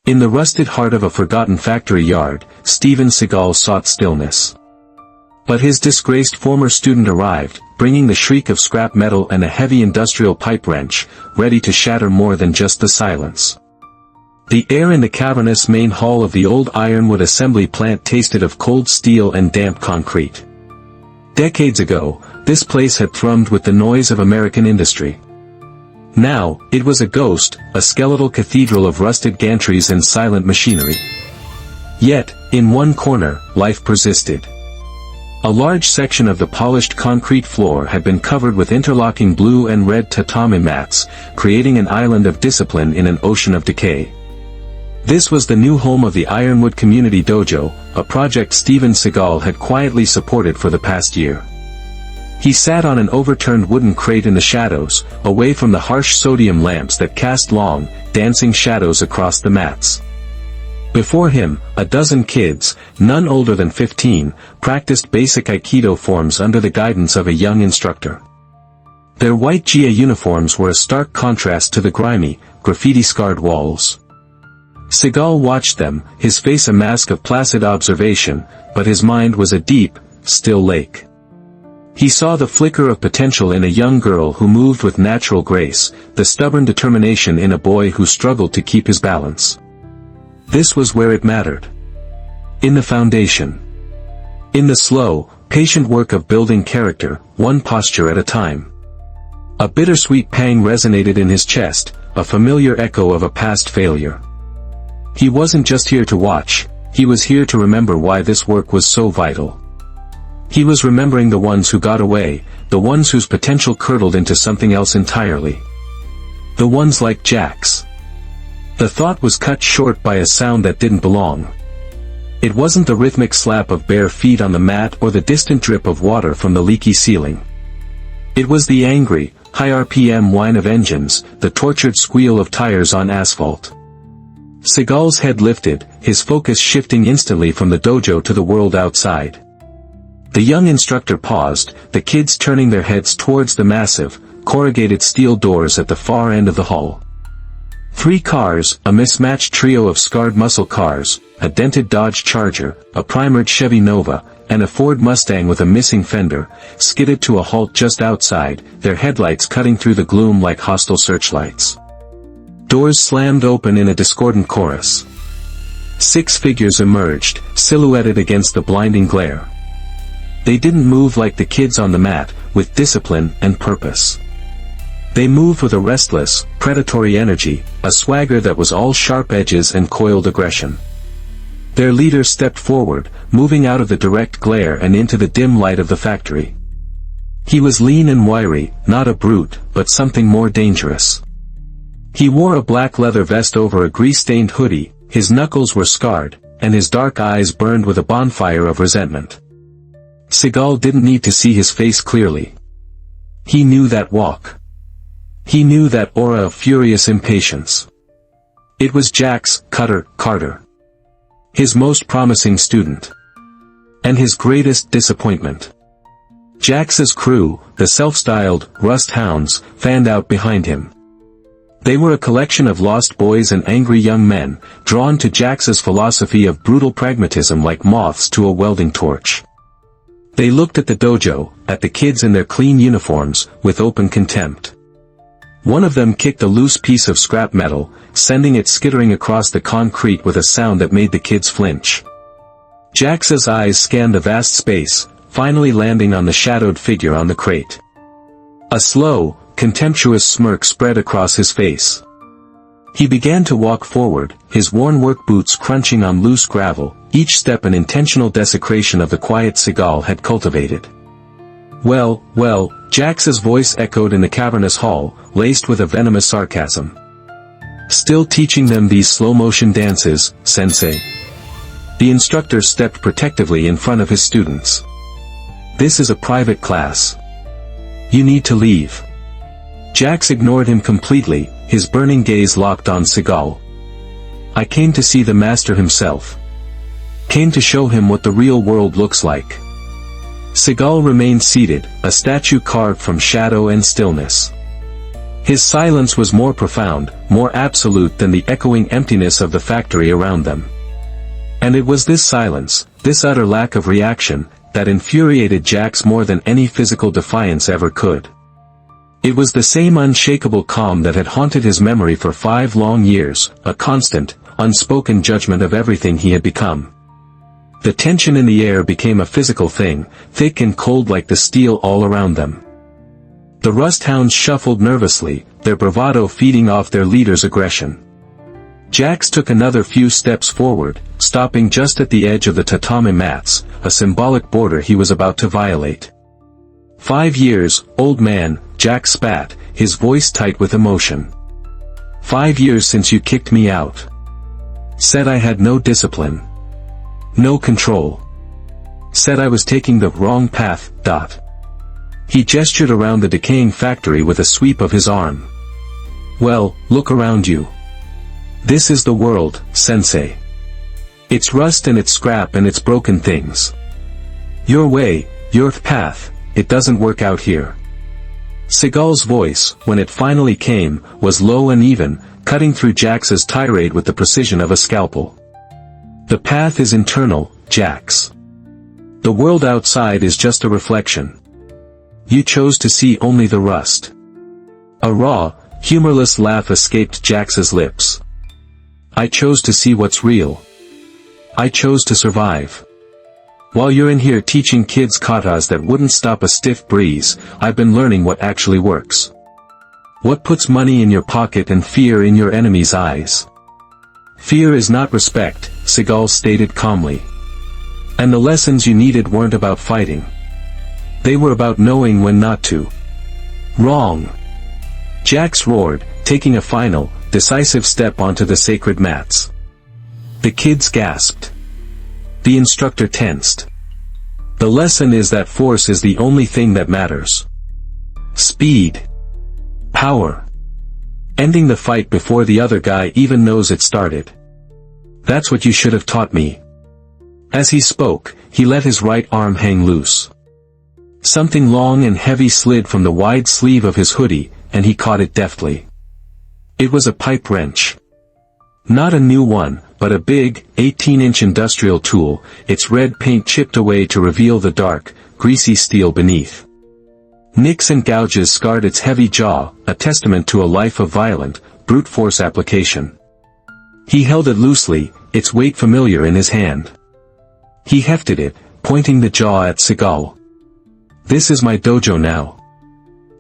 In the rusted heart of a forgotten factory yard, Steven Seagal sought stillness. But his disgraced former student arrived, bringing the shriek of scrap metal and a heavy industrial pipe wrench, ready to shatter more than just the silence. The air in the cavernous main hall of the old ironwood assembly plant tasted of cold steel and damp concrete. Decades ago, this place had thrummed with the noise of American industry. Now, it was a ghost, a skeletal cathedral of rusted gantries and silent machinery. Yet, in one corner, life persisted. A large section of the polished concrete floor had been covered with interlocking blue and red tatami mats, creating an island of discipline in an ocean of decay. This was the new home of the Ironwood Community Dojo, a project Steven Seagal had quietly supported for the past year. He sat on an overturned wooden crate in the shadows, away from the harsh sodium lamps that cast long, dancing shadows across the mats. Before him, a dozen kids, none older than 15, practiced basic Aikido forms under the guidance of a young instructor. Their white GA uniforms were a stark contrast to the grimy, graffiti-scarred walls. Seagal watched them, his face a mask of placid observation, but his mind was a deep, still lake. He saw the flicker of potential in a young girl who moved with natural grace, the stubborn determination in a boy who struggled to keep his balance. This was where it mattered. In the foundation. In the slow, patient work of building character, one posture at a time. A bittersweet pang resonated in his chest, a familiar echo of a past failure. He wasn't just here to watch, he was here to remember why this work was so vital. He was remembering the ones who got away, the ones whose potential curdled into something else entirely. The ones like Jax. The thought was cut short by a sound that didn't belong. It wasn't the rhythmic slap of bare feet on the mat or the distant drip of water from the leaky ceiling. It was the angry, high RPM whine of engines, the tortured squeal of tires on asphalt. Seagal's head lifted, his focus shifting instantly from the dojo to the world outside. The young instructor paused, the kids turning their heads towards the massive, corrugated steel doors at the far end of the hall. 3 cars, a mismatched trio of scarred muscle cars, a dented Dodge Charger, a primered Chevy Nova, and a Ford Mustang with a missing fender, skidded to a halt just outside, their headlights cutting through the gloom like hostile searchlights. Doors slammed open in a discordant chorus. 6 figures emerged, silhouetted against the blinding glare. They didn't move like the kids on the mat, with discipline and purpose. They moved with a restless, predatory energy, a swagger that was all sharp edges and coiled aggression. Their leader stepped forward, moving out of the direct glare and into the dim light of the factory. He was lean and wiry, not a brute, but something more dangerous. He wore a black leather vest over a grease-stained hoodie, his knuckles were scarred, and his dark eyes burned with a bonfire of resentment. Seagal didn't need to see his face clearly. He knew that walk. He knew that aura of furious impatience. It was Jax Carter. His most promising student. And his greatest disappointment. Jax's crew, the self-styled Rust Hounds, fanned out behind him. They were a collection of lost boys and angry young men, drawn to Jax's philosophy of brutal pragmatism like moths to a welding torch. They looked at the dojo, at the kids in their clean uniforms, with open contempt. One of them kicked a loose piece of scrap metal, sending it skittering across the concrete with a sound that made the kids flinch. Jax's eyes scanned the vast space, finally landing on the shadowed figure on the crate. A slow, contemptuous smirk spread across his face. He began to walk forward, his worn work boots crunching on loose gravel, each step an intentional desecration of the quiet Seagal had cultivated. Well, Jax's voice echoed in the cavernous hall, laced with a venomous sarcasm. Still teaching them these slow-motion dances, sensei? The instructor stepped protectively in front of his students. This is a private class. You need to leave. Jax ignored him completely, his burning gaze locked on Seagal. I came to see the master himself. Came to show him what the real world looks like. Seagal remained seated, a statue carved from shadow and stillness. His silence was more profound, more absolute than the echoing emptiness of the factory around them. And it was this silence, this utter lack of reaction, that infuriated Jax more than any physical defiance ever could. It was the same unshakable calm that had haunted his memory for 5 long years, a constant, unspoken judgment of everything he had become. The tension in the air became a physical thing, thick and cold like the steel all around them. The rust hounds shuffled nervously, their bravado feeding off their leader's aggression. Jax took another few steps forward, stopping just at the edge of the tatami mats, a symbolic border he was about to violate. 5 years, old man, Jax spat, his voice tight with emotion. 5 years since you kicked me out. Said I had no discipline. No control. Said I was taking the wrong path. He gestured around the decaying factory with a sweep of his arm. Well, look around you. This is the world, sensei. It's rust and it's scrap and it's broken things. Your way, your path, it doesn't work out here. Seagal's voice, when it finally came, was low and even, cutting through Jax's tirade with the precision of a scalpel. The path is internal, Jax. The world outside is just a reflection. You chose to see only the rust. A raw, humorless laugh escaped Jax's lips. I chose to see what's real. I chose to survive. While you're in here teaching kids katas that wouldn't stop a stiff breeze, I've been learning what actually works. What puts money in your pocket and fear in your enemy's eyes. Fear is not respect, Seagal stated calmly. And the lessons you needed weren't about fighting. They were about knowing when not to. Wrong. Jax roared, taking a final, decisive step onto the sacred mats. The kids gasped. The instructor tensed. The lesson is that force is the only thing that matters. Speed. Power. Ending the fight before the other guy even knows it started. That's what you should have taught me. As he spoke, he let his right arm hang loose. Something long and heavy slid from the wide sleeve of his hoodie, and he caught it deftly. It was a pipe wrench. Not a new one, but a big, 18-inch industrial tool, its red paint chipped away to reveal the dark, greasy steel beneath. Nicks and gouges scarred its heavy jaw, a testament to a life of violent, brute force application. He held it loosely, its weight familiar in his hand. He hefted it, pointing the jaw at Seagal. This is my dojo now.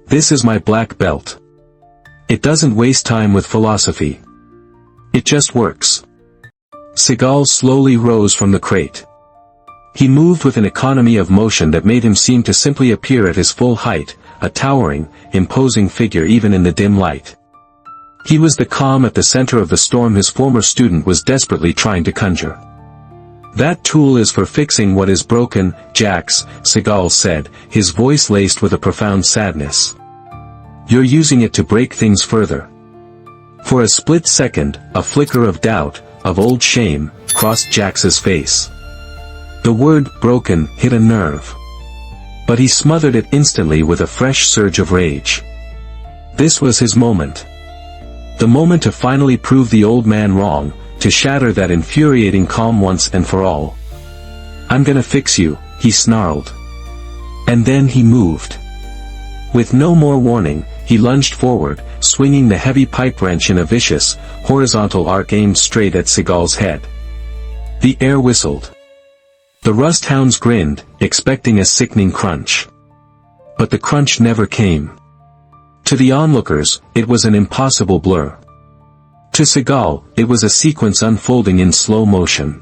This is my black belt. It doesn't waste time with philosophy. It just works. Seagal slowly rose from the crate. He moved with an economy of motion that made him seem to simply appear at his full height, a towering, imposing figure even in the dim light. He was the calm at the center of the storm his former student was desperately trying to conjure. That tool is for fixing what is broken, Jax, Seagal said, his voice laced with a profound sadness. You're using it to break things further. For a split second, a flicker of doubt, of old shame, crossed Jax's face. The word broken hit a nerve. But he smothered it instantly with a fresh surge of rage. This was his moment. The moment to finally prove the old man wrong, to shatter that infuriating calm once and for all. I'm gonna fix you, he snarled. And then he moved. With no more warning, he lunged forward, swinging the heavy pipe wrench in a vicious, horizontal arc aimed straight at Seagal's head. The air whistled. The rust hounds grinned, expecting a sickening crunch. But the crunch never came. To the onlookers, it was an impossible blur. To Seagal, it was a sequence unfolding in slow motion.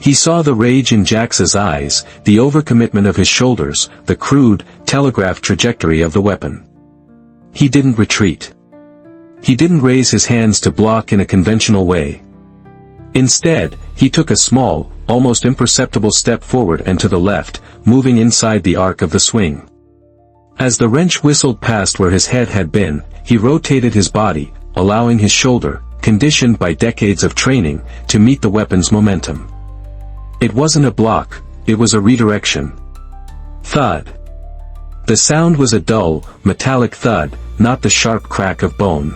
He saw the rage in Jax's eyes, the overcommitment of his shoulders, the crude, telegraphed trajectory of the weapon. He didn't retreat. He didn't raise his hands to block in a conventional way. Instead, he took a small, almost imperceptible step forward and to the left, moving inside the arc of the swing. As the wrench whistled past where his head had been, he rotated his body, allowing his shoulder, conditioned by decades of training, to meet the weapon's momentum. It wasn't a block, it was a redirection. Thud. The sound was a dull, metallic thud, not the sharp crack of bone.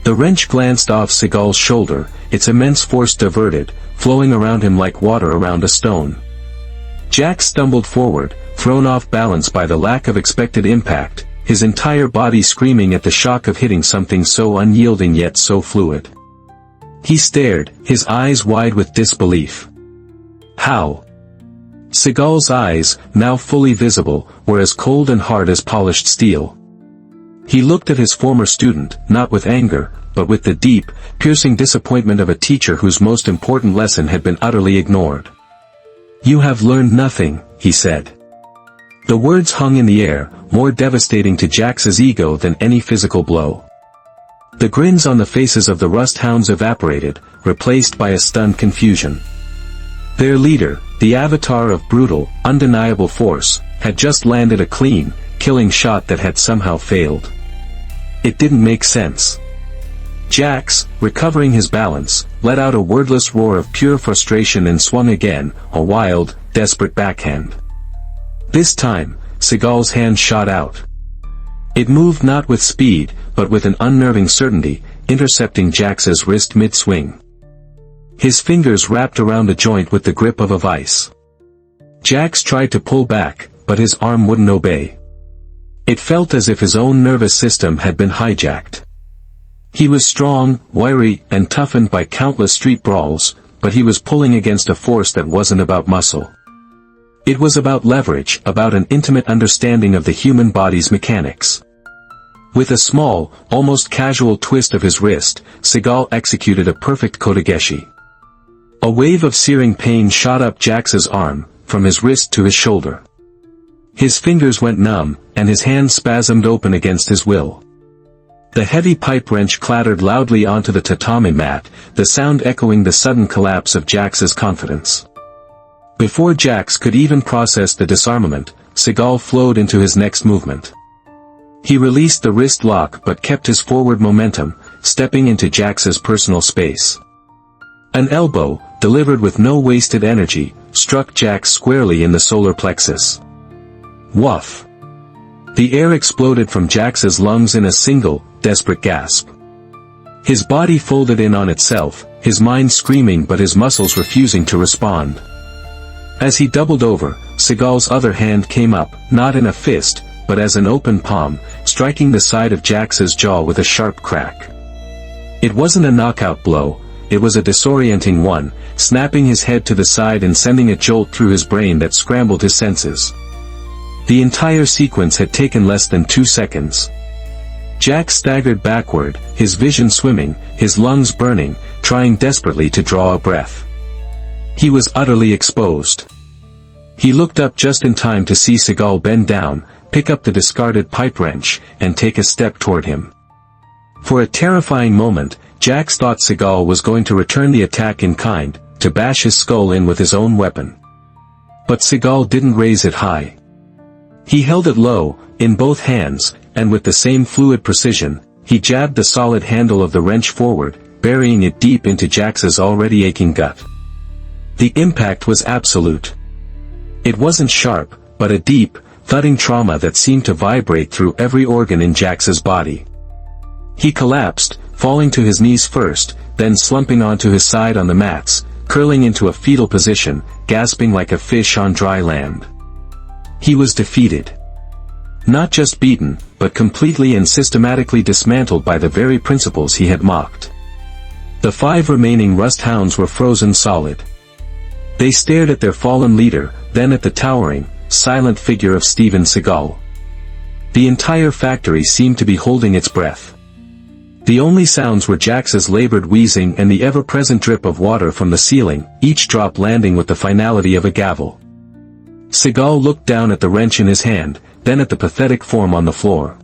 The wrench glanced off Seagal's shoulder, its immense force diverted, flowing around him like water around a stone. Jax stumbled forward, thrown off balance by the lack of expected impact, his entire body screaming at the shock of hitting something so unyielding yet so fluid. He stared, his eyes wide with disbelief. How? Seagal's eyes, now fully visible, were as cold and hard as polished steel. He looked at his former student, not with anger, but with the deep, piercing disappointment of a teacher whose most important lesson had been utterly ignored. "You have learned nothing," he said. The words hung in the air, more devastating to Jax's ego than any physical blow. The grins on the faces of the rust hounds evaporated, replaced by a stunned confusion. Their leader, the avatar of brutal, undeniable force, had just landed a clean, killing shot that had somehow failed. It didn't make sense. Jax, recovering his balance, let out a wordless roar of pure frustration and swung again, a wild, desperate backhand. This time, Seagal's hand shot out. It moved not with speed, but with an unnerving certainty, intercepting Jax's wrist mid-swing. His fingers wrapped around the joint with the grip of a vice. Jax tried to pull back, but his arm wouldn't obey. It felt as if his own nervous system had been hijacked. He was strong, wiry, and toughened by countless street brawls, but he was pulling against a force that wasn't about muscle. It was about leverage, about an intimate understanding of the human body's mechanics. With a small, almost casual twist of his wrist, Seagal executed a perfect kotegeshi. A wave of searing pain shot up Jax's arm, from his wrist to his shoulder. His fingers went numb, and his hand spasmed open against his will. The heavy pipe wrench clattered loudly onto the tatami mat, the sound echoing the sudden collapse of Jax's confidence. Before Jax could even process the disarmament, Seagal flowed into his next movement. He released the wrist lock but kept his forward momentum, stepping into Jax's personal space. An elbow, delivered with no wasted energy, struck Jax squarely in the solar plexus. Woof! The air exploded from Jax's lungs in a single, desperate gasp. His body folded in on itself, his mind screaming but his muscles refusing to respond. As he doubled over, Seagal's other hand came up, not in a fist, but as an open palm, striking the side of Jax's jaw with a sharp crack. It wasn't a knockout blow, it was a disorienting one, snapping his head to the side and sending a jolt through his brain that scrambled his senses. The entire sequence had taken less than 2 seconds. Jax staggered backward, his vision swimming, his lungs burning, trying desperately to draw a breath. He was utterly exposed. He looked up just in time to see Seagal bend down, pick up the discarded pipe wrench, and take a step toward him. For a terrifying moment, Jax thought Seagal was going to return the attack in kind, to bash his skull in with his own weapon. But Seagal didn't raise it high. He held it low, in both hands, and with the same fluid precision, he jabbed the solid handle of the wrench forward, burying it deep into Jax's already aching gut. The impact was absolute. It wasn't sharp, but a deep, thudding trauma that seemed to vibrate through every organ in Jax's body. He collapsed, falling to his knees first, then slumping onto his side on the mats, curling into a fetal position, gasping like a fish on dry land. He was defeated. Not just beaten, but completely and systematically dismantled by the very principles he had mocked. The 5 remaining rust hounds were frozen solid. They stared at their fallen leader, then at the towering, silent figure of Steven Seagal. The entire factory seemed to be holding its breath. The only sounds were Jax's labored wheezing and the ever-present drip of water from the ceiling, each drop landing with the finality of a gavel. Seagal looked down at the wrench in his hand, then at the pathetic form on the floor.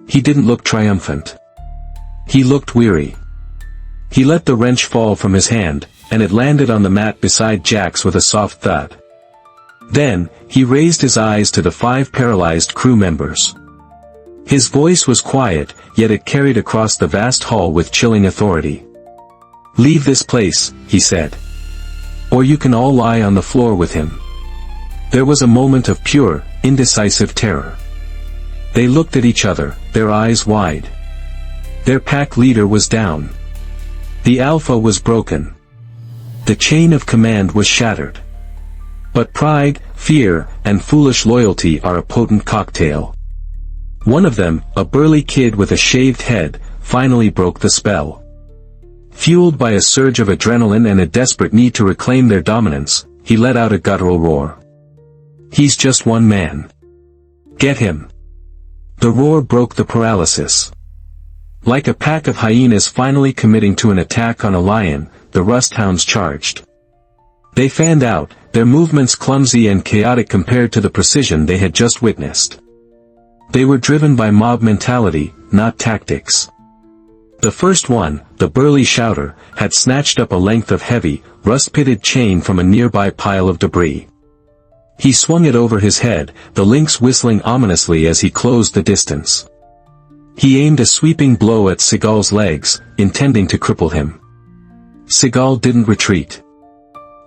He didn't look triumphant. He looked weary. He let the wrench fall from his hand, and it landed on the mat beside Jax with a soft thud. Then, he raised his eyes to the 5 paralyzed crew members. His voice was quiet, yet it carried across the vast hall with chilling authority. "Leave this place," he said. "Or you can all lie on the floor with him." There was a moment of pure, indecisive terror. They looked at each other, their eyes wide. Their pack leader was down. The alpha was broken. The chain of command was shattered. But pride, fear, and foolish loyalty are a potent cocktail. One of them, a burly kid with a shaved head, finally broke the spell. Fueled by a surge of adrenaline and a desperate need to reclaim their dominance, he let out a guttural roar. "He's just one man. Get him." The roar broke the paralysis. Like a pack of hyenas finally committing to an attack on a lion, the rust hounds charged. They fanned out, their movements clumsy and chaotic compared to the precision they had just witnessed. They were driven by mob mentality, not tactics. The first one, the burly shouter, had snatched up a length of heavy, rust-pitted chain from a nearby pile of debris. He swung it over his head, the links whistling ominously as he closed the distance. He aimed a sweeping blow at Seagal's legs, intending to cripple him. Seagal didn't retreat.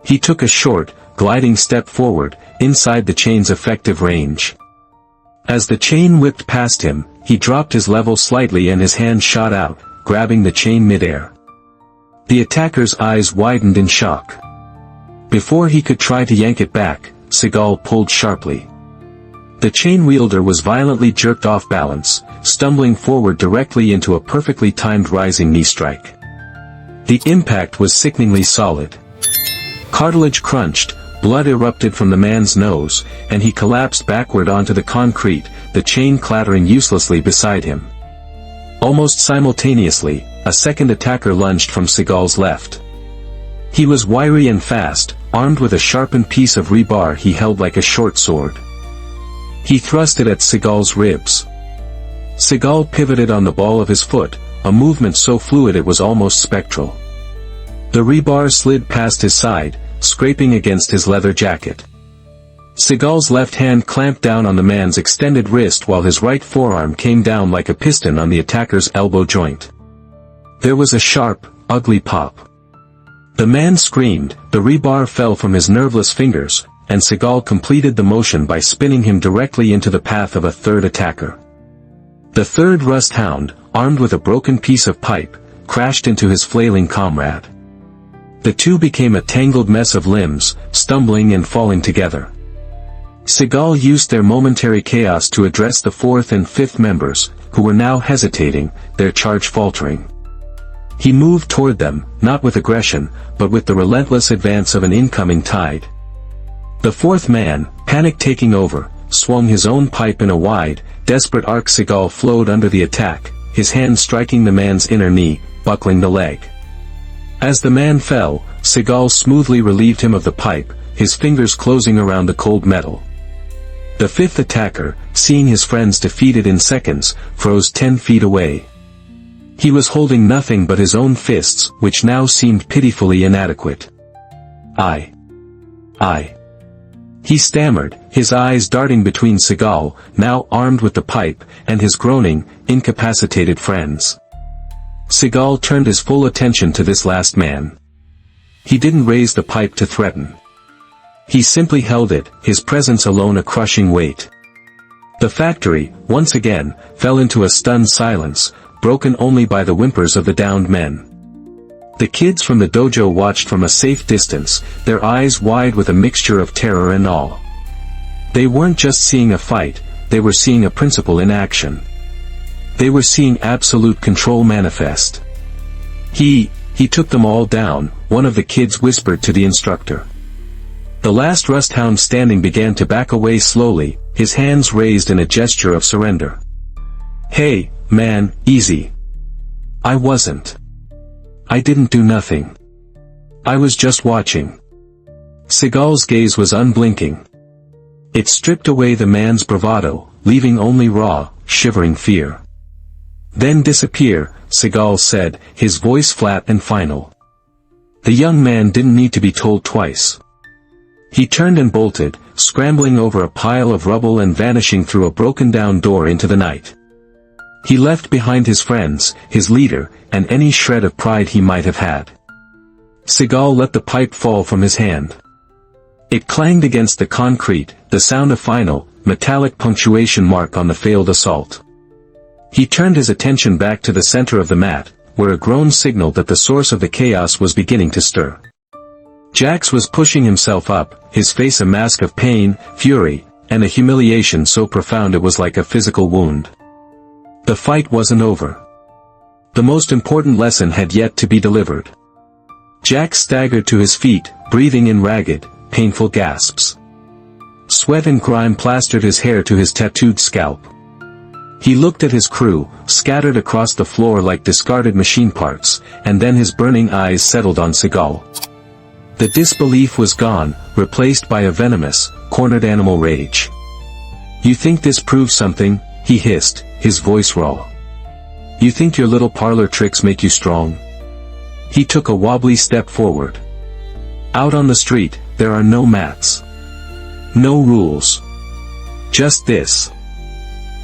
He took a short, gliding step forward, inside the chain's effective range. As the chain whipped past him, he dropped his level slightly and his hand shot out, grabbing the chain midair. The attacker's eyes widened in shock. Before he could try to yank it back, Seagal pulled sharply. The chain wielder was violently jerked off balance, stumbling forward directly into a perfectly timed rising knee strike. The impact was sickeningly solid. Cartilage crunched, blood erupted from the man's nose, and he collapsed backward onto the concrete, the chain clattering uselessly beside him. Almost simultaneously, a second attacker lunged from Seagal's left. He was wiry and fast, armed with a sharpened piece of rebar he held like a short sword. He thrust it at Seagal's ribs. Seagal pivoted on the ball of his foot, a movement so fluid it was almost spectral. The rebar slid past his side, scraping against his leather jacket. Seagal's left hand clamped down on the man's extended wrist while his right forearm came down like a piston on the attacker's elbow joint. There was a sharp, ugly pop. The man screamed, the rebar fell from his nerveless fingers, and Seagal completed the motion by spinning him directly into the path of a third attacker. The third rust hound, armed with a broken piece of pipe, crashed into his flailing comrade. The two became a tangled mess of limbs, stumbling and falling together. Seagal used their momentary chaos to address the fourth and fifth members, who were now hesitating, their charge faltering. He moved toward them, not with aggression, but with the relentless advance of an incoming tide. The fourth man, panic taking over, swung his own pipe in a wide, desperate arc. Seagal flowed under the attack, his hand striking the man's inner knee, buckling the leg. As the man fell, Seagal smoothly relieved him of the pipe, his fingers closing around the cold metal. The fifth attacker, seeing his friends defeated in seconds, froze 10 feet away. He was holding nothing but his own fists, which now seemed pitifully inadequate. I. He stammered, his eyes darting between Seagal, now armed with the pipe, and his groaning, incapacitated friends. Seagal turned his full attention to this last man. He didn't raise the pipe to threaten. He simply held it, his presence alone a crushing weight. The factory, once again, fell into a stunned silence, broken only by the whimpers of the downed men. The kids from the dojo watched from a safe distance, their eyes wide with a mixture of terror and awe. They weren't just seeing a fight, they were seeing a principle in action. They were seeing absolute control manifest. He took them all down, one of the kids whispered to the instructor. The last rust hound standing began to back away slowly, his hands raised in a gesture of surrender. "Hey, man, easy. I didn't do nothing. I was just watching." Seagal's gaze was unblinking. It stripped away the man's bravado, leaving only raw, shivering fear. "Then disappear," Seagal said, his voice flat and final. The young man didn't need to be told twice. He turned and bolted, scrambling over a pile of rubble and vanishing through a broken-down door into the night. He left behind his friends, his leader, and any shred of pride he might have had. Seagal let the pipe fall from his hand. It clanged against the concrete, the sound a final, metallic punctuation mark on the failed assault. He turned his attention back to the center of the mat, where a groan signaled that the source of the chaos was beginning to stir. Jax was pushing himself up, his face a mask of pain, fury, and a humiliation so profound it was like a physical wound. The fight wasn't over. The most important lesson had yet to be delivered. Jax staggered to his feet, breathing in ragged, painful gasps. Sweat and grime plastered his hair to his tattooed scalp. He looked at his crew, scattered across the floor like discarded machine parts, and then his burning eyes settled on Seagal. The disbelief was gone, replaced by a venomous, cornered animal rage. "You think this proves something?" he hissed, his voice raw. "You think your little parlor tricks make you strong?" He took a wobbly step forward. Out on the street, there are no mats. No rules. Just this.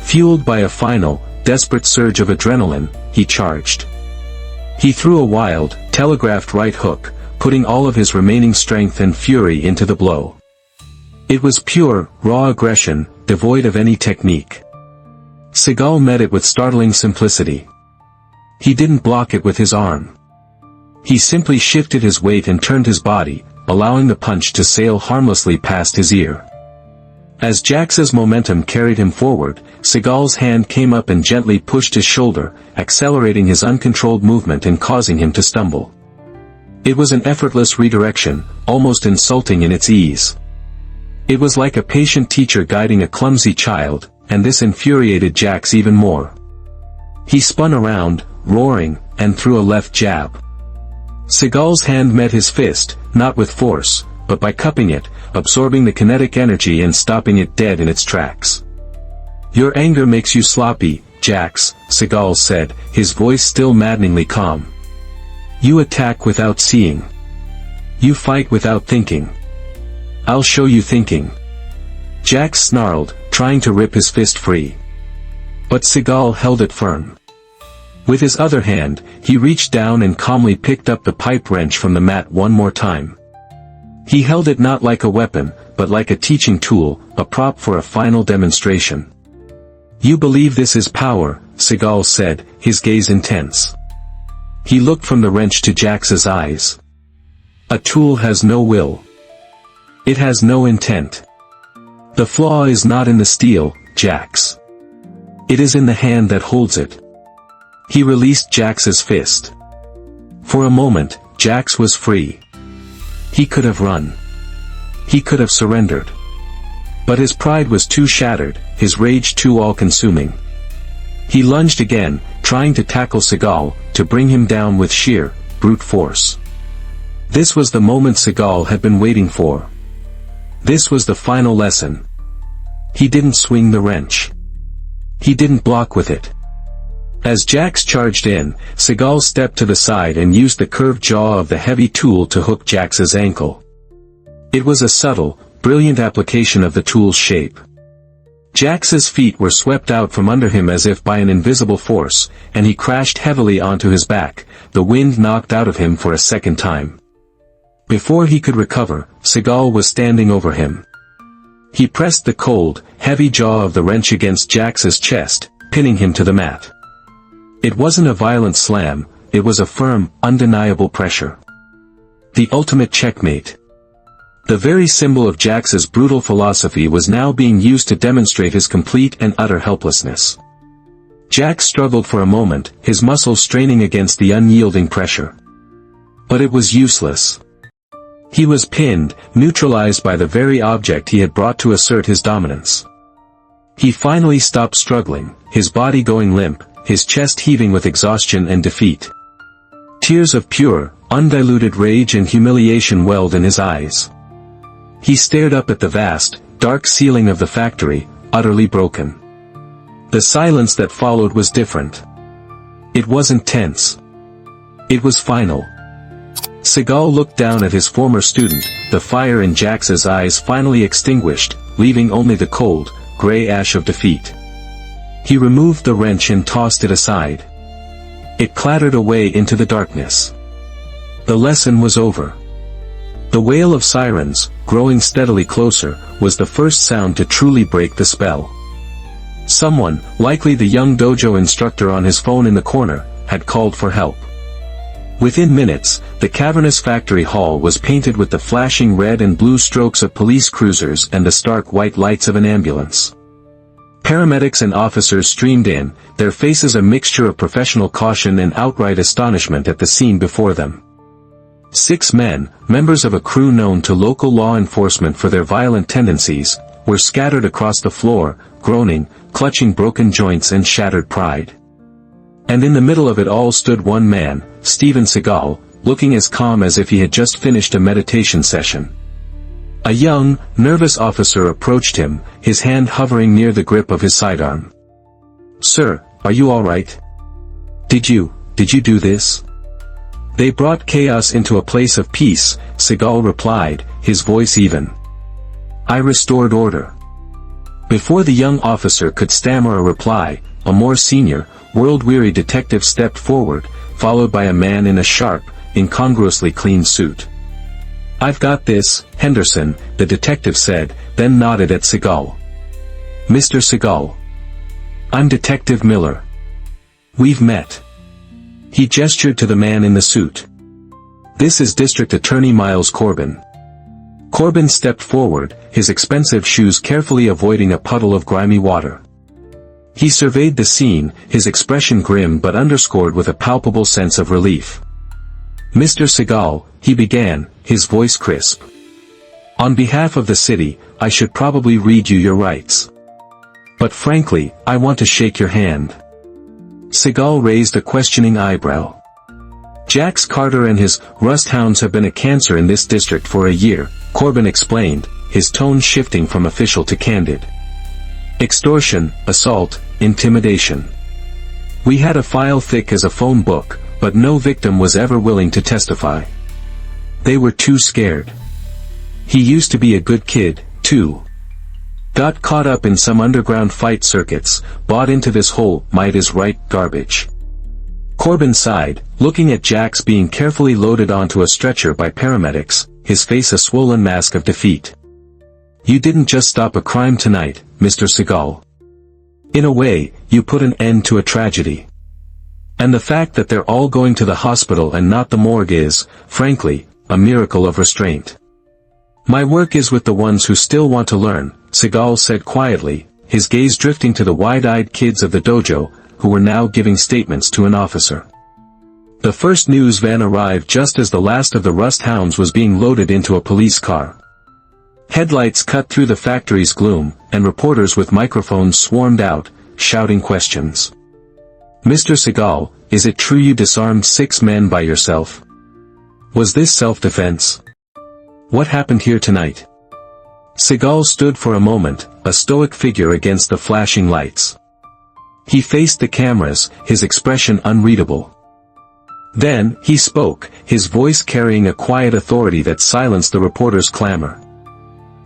Fueled by a final, desperate surge of adrenaline, he charged. He threw a wild, telegraphed right hook, putting all of his remaining strength and fury into the blow. It was pure, raw aggression, devoid of any technique. Seagal met it with startling simplicity. He didn't block it with his arm. He simply shifted his weight and turned his body, allowing the punch to sail harmlessly past his ear. As Jax's momentum carried him forward, Seagal's hand came up and gently pushed his shoulder, accelerating his uncontrolled movement and causing him to stumble. It was an effortless redirection, almost insulting in its ease. It was like a patient teacher guiding a clumsy child, and this infuriated Jax even more. He spun around, roaring, and threw a left jab. Seagal's hand met his fist, not with force, but by cupping it, absorbing the kinetic energy and stopping it dead in its tracks. "Your anger makes you sloppy, Jax," Seagal said, his voice still maddeningly calm. "You attack without seeing. You fight without thinking. I'll show you thinking." Jax snarled, trying to rip his fist free. But Seagal held it firm. With his other hand, he reached down and calmly picked up the pipe wrench from the mat one more time. He held it not like a weapon, but like a teaching tool, a prop for a final demonstration. "You believe this is power," Seagal said, his gaze intense. He looked from the wrench to Jax's eyes. "A tool has no will. It has no intent. The flaw is not in the steel, Jax. It is in the hand that holds it." He released Jax's fist. For a moment, Jax was free. He could have run. He could have surrendered. But his pride was too shattered, his rage too all-consuming. He lunged again, trying to tackle Seagal, to bring him down with sheer, brute force. This was the moment Seagal had been waiting for. This was the final lesson. He didn't swing the wrench. He didn't block with it. As Jax charged in, Seagal stepped to the side and used the curved jaw of the heavy tool to hook Jax's ankle. It was a subtle, brilliant application of the tool's shape. Jax's feet were swept out from under him as if by an invisible force, and he crashed heavily onto his back, the wind knocked out of him for a second time. Before he could recover, Seagal was standing over him. He pressed the cold, heavy jaw of the wrench against Jax's chest, pinning him to the mat. It wasn't a violent slam, it was a firm, undeniable pressure. The ultimate checkmate. The very symbol of Jax's brutal philosophy was now being used to demonstrate his complete and utter helplessness. Jax struggled for a moment, his muscles straining against the unyielding pressure. But it was useless. He was pinned, neutralized by the very object he had brought to assert his dominance. He finally stopped struggling, his body going limp, his chest heaving with exhaustion and defeat. Tears of pure, undiluted rage and humiliation welled in his eyes. He stared up at the vast, dark ceiling of the factory, utterly broken. The silence that followed was different. It wasn't tense. It was final. Seagal looked down at his former student, the fire in Jax's eyes finally extinguished, leaving only the cold, gray ash of defeat. He removed the wrench and tossed it aside. It clattered away into the darkness. The lesson was over. The wail of sirens, growing steadily closer, was the first sound to truly break the spell. Someone, likely the young dojo instructor on his phone in the corner, had called for help. Within minutes, the cavernous factory hall was painted with the flashing red and blue strokes of police cruisers and the stark white lights of an ambulance. Paramedics and officers streamed in, their faces a mixture of professional caution and outright astonishment at the scene before them. 6 men, members of a crew known to local law enforcement for their violent tendencies, were scattered across the floor, groaning, clutching broken joints and shattered pride. And in the middle of it all stood one man, Steven Seagal, looking as calm as if he had just finished a meditation session. A young, nervous officer approached him, his hand hovering near the grip of his sidearm. "Sir, are you all right? Did you do this?" "They brought chaos into a place of peace," Seagal replied, his voice even. "I restored order." Before the young officer could stammer a reply, a more senior, world-weary detective stepped forward, followed by a man in a sharp, incongruously clean suit. "I've got this, Henderson," the detective said, then nodded at Seagal. "Mr. Seagal. I'm Detective Miller. We've met." He gestured to the man in the suit. "This is District Attorney Miles Corbin." Corbin stepped forward, his expensive shoes carefully avoiding a puddle of grimy water. He surveyed the scene, his expression grim but underscored with a palpable sense of relief. "Mr. Seagal," he began, his voice crisp. "On behalf of the city, I should probably read you your rights. But frankly, I want to shake your hand." Seagal raised a questioning eyebrow. "Jax Carter and his rust hounds have been a cancer in this district for a year," Corbin explained, his tone shifting from official to candid. "Extortion, assault, intimidation. We had a file thick as a phone book, but no victim was ever willing to testify. They were too scared. He used to be a good kid, too. Got caught up in some underground fight circuits, bought into this whole might is right garbage." Corbin sighed, looking at Jax being carefully loaded onto a stretcher by paramedics, his face a swollen mask of defeat. "You didn't just stop a crime tonight, Mr. Seagal. In a way, you put an end to a tragedy. And the fact that they're all going to the hospital and not the morgue is, frankly, a miracle of restraint. My work is with the ones who still want to learn," Seagal said quietly, his gaze drifting to the wide-eyed kids of the dojo, who were now giving statements to an officer. The first news van arrived just as the last of the rust hounds was being loaded into a police car. Headlights cut through the factory's gloom, and reporters with microphones swarmed out, shouting questions. "Mr. Seagal, is it true you disarmed 6 men by yourself? Was this self-defense? What happened here tonight?" Seagal stood for a moment, a stoic figure against the flashing lights. He faced the cameras, his expression unreadable. Then, he spoke, his voice carrying a quiet authority that silenced the reporters' clamor.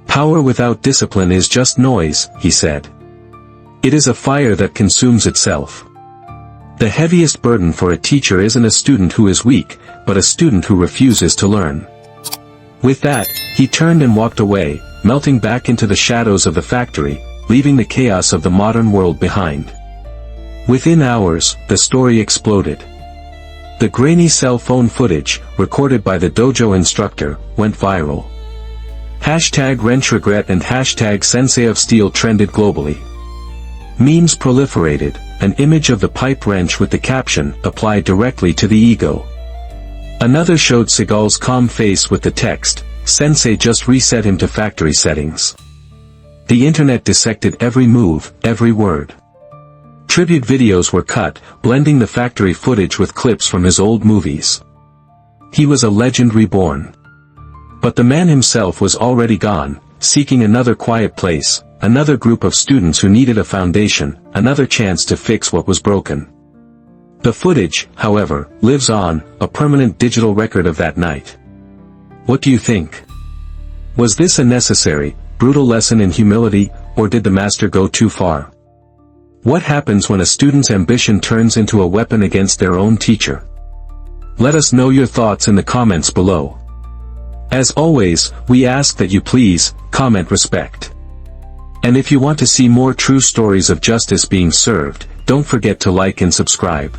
"Power without discipline is just noise," he said. "It is a fire that consumes itself. The heaviest burden for a teacher isn't a student who is weak, but a student who refuses to learn." With that, he turned and walked away, melting back into the shadows of the factory, leaving the chaos of the modern world behind. Within hours, the story exploded. The grainy cell phone footage, recorded by the dojo instructor, went viral. #WrenchRegret and #Sensei of Steel trended globally. Memes proliferated, an image of the pipe wrench with the caption, "Applied directly to the ego." Another showed Seagal's calm face with the text, "Sensei just reset him to factory settings." The internet dissected every move, every word. Tribute videos were cut, blending the factory footage with clips from his old movies. He was a legend reborn. But the man himself was already gone, seeking another quiet place, another group of students who needed a foundation, another chance to fix what was broken. The footage, however, lives on, a permanent digital record of that night. What do you think? Was this a necessary, brutal lesson in humility, or did the master go too far? What happens when a student's ambition turns into a weapon against their own teacher? Let us know your thoughts in the comments below. As always, we ask that you please, comment respect. And if you want to see more true stories of justice being served, don't forget to like and subscribe.